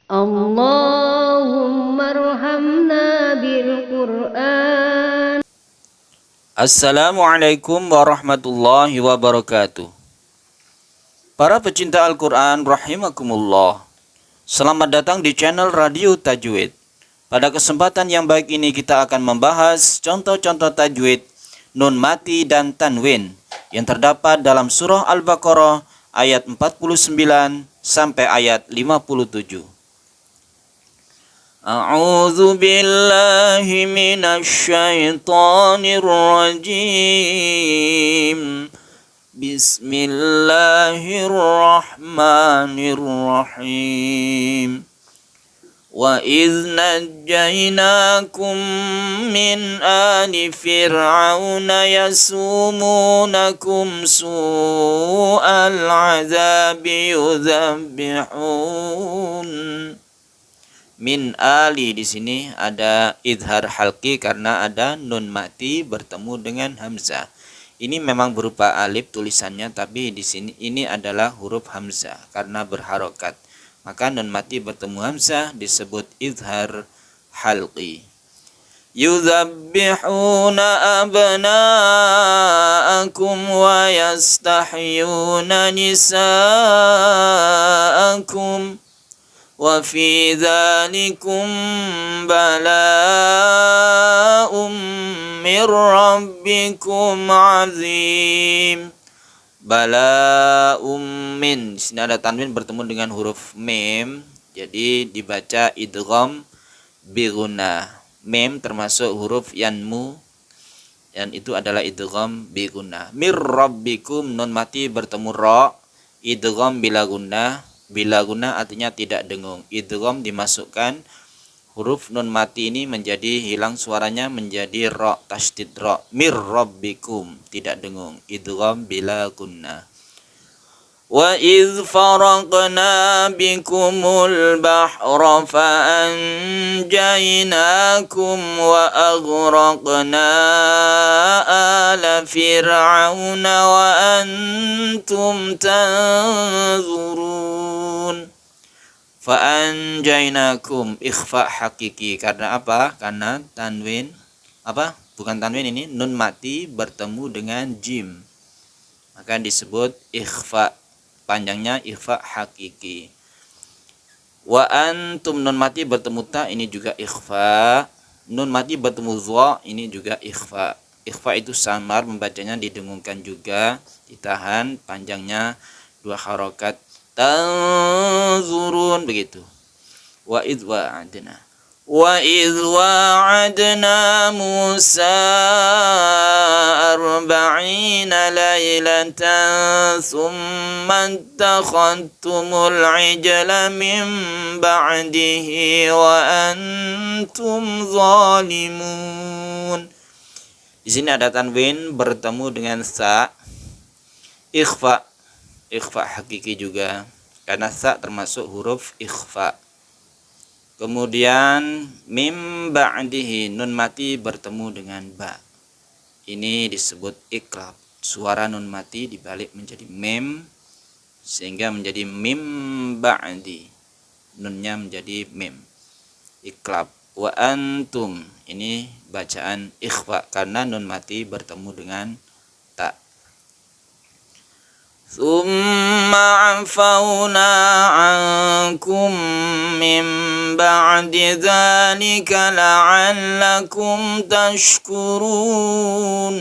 Allahumma arhamna bil Qur'an. Assalamualaikum warahmatullahi wabarakatuh. Para pecinta Al-Quran rahimakumullah, selamat datang di channel Radio Tajwid. Pada kesempatan yang baik ini kita akan membahas contoh-contoh tajwid nun mati dan tanwin yang terdapat dalam surah Al-Baqarah ayat 49 sampai ayat 57. A'udzu billahi minasy syaithanir rajim. Bismillahirrahmanirrahim. Wa idz najjaynakum min ali fir'auna yasumunakum su'al 'adzabi yudzabbihun. Min ali di sini ada idhar halqi karena ada nun mati bertemu dengan hamzah. Ini memang berupa alif tulisannya, tapi di sini ini adalah huruf hamzah karena berharokat. Maka nun mati bertemu hamzah disebut idhar halqi. Yudzabbihuna abna'akum wa yastahyuna nisa'akum. Wa fi dzalikum bala'um mir rabbikum azim. Bala'um min. Di sini ada tanwin bertemu dengan huruf mim, jadi dibaca idgham bi gunnah. Mim termasuk huruf yanmu dan itu adalah idgham bi gunnah. Mir rabbikum nun mati bertemu ra, idgham bila gunnah. Bila guna artinya tidak dengung. Idgham dimasukkan huruf nun mati ini menjadi hilang suaranya menjadi ra, tasydid ra. Mir rabbikum tidak dengung. Idgham bila guna. Wa idz faraqna bikumul bahra fa anjaynakum wa aghraqna ala fir'auna wa antum tanzurun. Fa anjaynakum ikhfa hakiki karena apa? Karena tanwin apa? Bukan tanwin, ini nun mati bertemu dengan jim. Maka disebut ikhfa. Panjangnya ikhfa hakiki. Wa antum nun mati bertemu ta, ini juga ikhfa. Nun mati bertemu dha, ini juga ikhfa. Ikhfa itu samar, membacanya didengungkan juga, ditahan, panjangnya 2 harokat. Tanzurun begitu. Wa idz wa'adna. Wa idz wa'adna Musa 40 lailatan thumma ittakhadtumul 'ijla min ba'dihi wa antum zalimun. Di sini ada tanwin bertemu dengan sa, ikhfa. Ikhfa hakiki juga karena sa termasuk huruf ikhfa. Kemudian mim ba'dihi nun mati bertemu dengan ba. Ini disebut iklab. Suara nun mati dibalik menjadi mim sehingga menjadi mim ba'di. Nunnya menjadi mim. Iklab. Wa antum, ini bacaan ikhfa karena nun mati bertemu dengan ta. Tsumma afawna ankum min ba'di dzalika la'allakum tashkurun.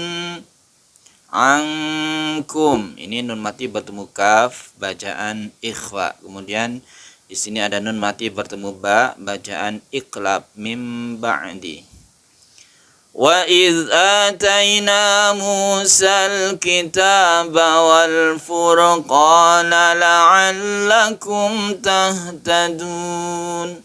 Ankum, ini nun mati bertemu kaf, bacaan ikhfa. Kemudian di sini ada nun mati bertemu ba, bacaan iqlab mim ba'di. Wa idz atayna Musal kitaba wal furqana la'allakum tahtadun.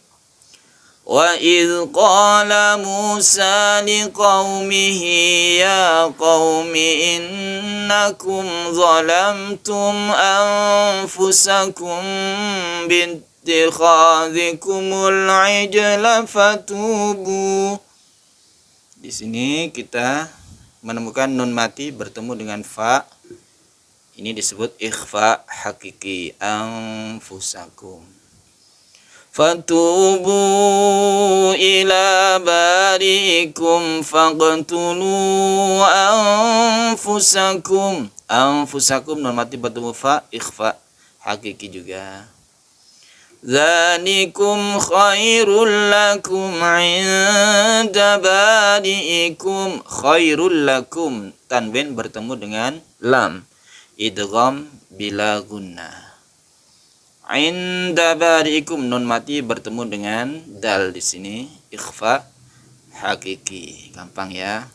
Wa idz qala Musa liqaumihi ya qaumi innakum zalamtum anfusakum bittikhadhikumul ijla fatubu. Di sini kita menemukan nun mati bertemu dengan fa. Ini disebut ikhfa hakiki, anfusakum. Fatubu ila barikum faqtulu anfusakum. Anfusakum nun mati bertemu fa, ikhfa hakiki juga. Dzalikum khairul lakum 'inda bariikum. Khairul lakum tanwin bertemu dengan lam, idgham bila gunnah. 'Inda bariikum nun mati bertemu dengan dal di sini, ikhfa hakiki. Gampang ya.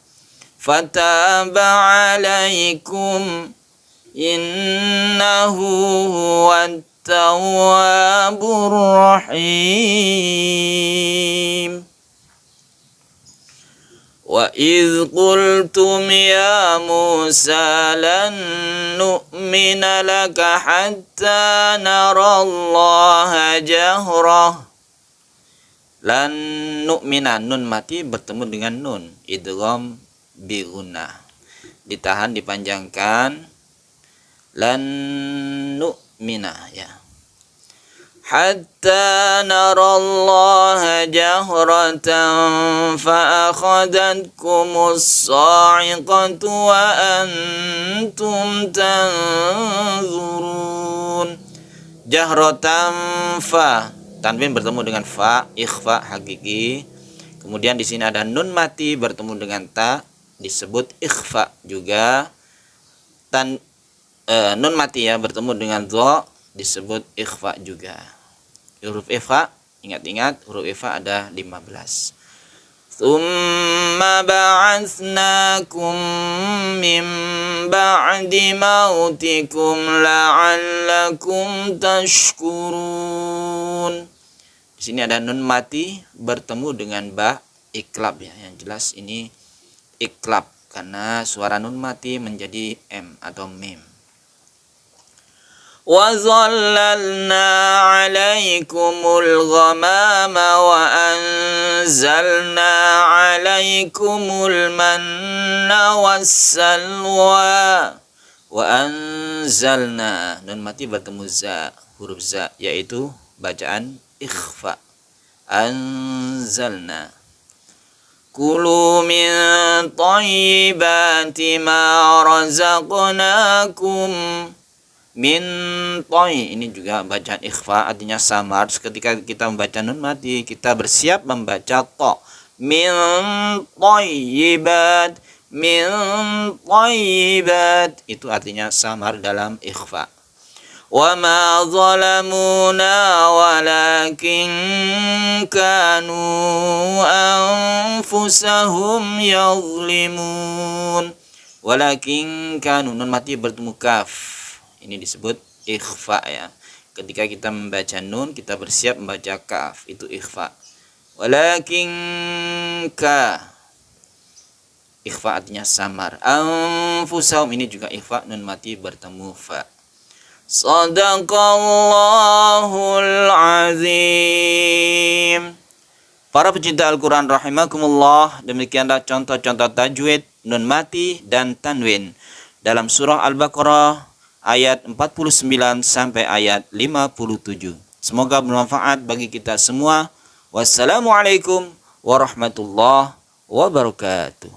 Fataba 'alaikum innahu huwat tawwabur rahim. Wa idh qultum ya Musa lan nu'mina laka hatta narallaha jahrah. Lan nu'mina nun mati bertemu dengan nun, idgham bi gunnah. Ditahan dipanjangkan. Lan nu'mina ya. Hatta narallaha jahratan fa akhadhatkumus sa'iqatu wa antum tanzurun. Jahratan fa tanwin bertemu dengan fa, ikhfa hakiki. Kemudian di sini ada nun mati bertemu dengan ta, disebut ikhfa juga. Nun mati ya bertemu dengan dha, disebut ikhfa juga. Huruf ikhfa, ingat-ingat huruf ikhfa ada 15. Tsumma ba'atsnakum min ba'di mautikum la'allakum tashkurun. Di sini ada nun mati bertemu dengan ba, iklab ya. Yang jelas ini iklab karena suara nun mati menjadi m atau mim. وَظَلَّلْنَا عَلَيْكُمُ الْغَمَامَ وَأَنزَلْنَا عَلَيْكُمُ الْمَنَّ وَالسَّلْوَى. وَأَنزَلْنَا nun mati bertemu za, huruf za, yaitu bacaan ikhfa. Anzalna. Kulu min thayyibati ma razaqnakum. Min toy, ini juga bacaan ikhfa, artinya samar. Ketika kita membaca nun mati, kita bersiap membaca to. Min thayyibat, min thayyibat, itu artinya samar dalam ikhfa. Wa ma zalamuna walakin kanu anfusahum yazlimun. Walakin kanu nun mati bertemu kaf. Ini disebut ikhfa ya. Ketika kita membaca nun, kita bersiap membaca kaf, itu ikhfa. Walakin ka, ikhfa artinya samar. Anfusahum, ini juga ikhfa, nun mati bertemu fa. Shadaqallahul azim. Para pecinta Al-Quran rahimakumullah, demikianlah contoh-contoh tajwid, nun mati dan tanwin dalam surah Al-Baqarah ayat 49 sampai ayat 57. Semoga bermanfaat bagi kita semua. Wassalamualaikum warahmatullahi wabarakatuh.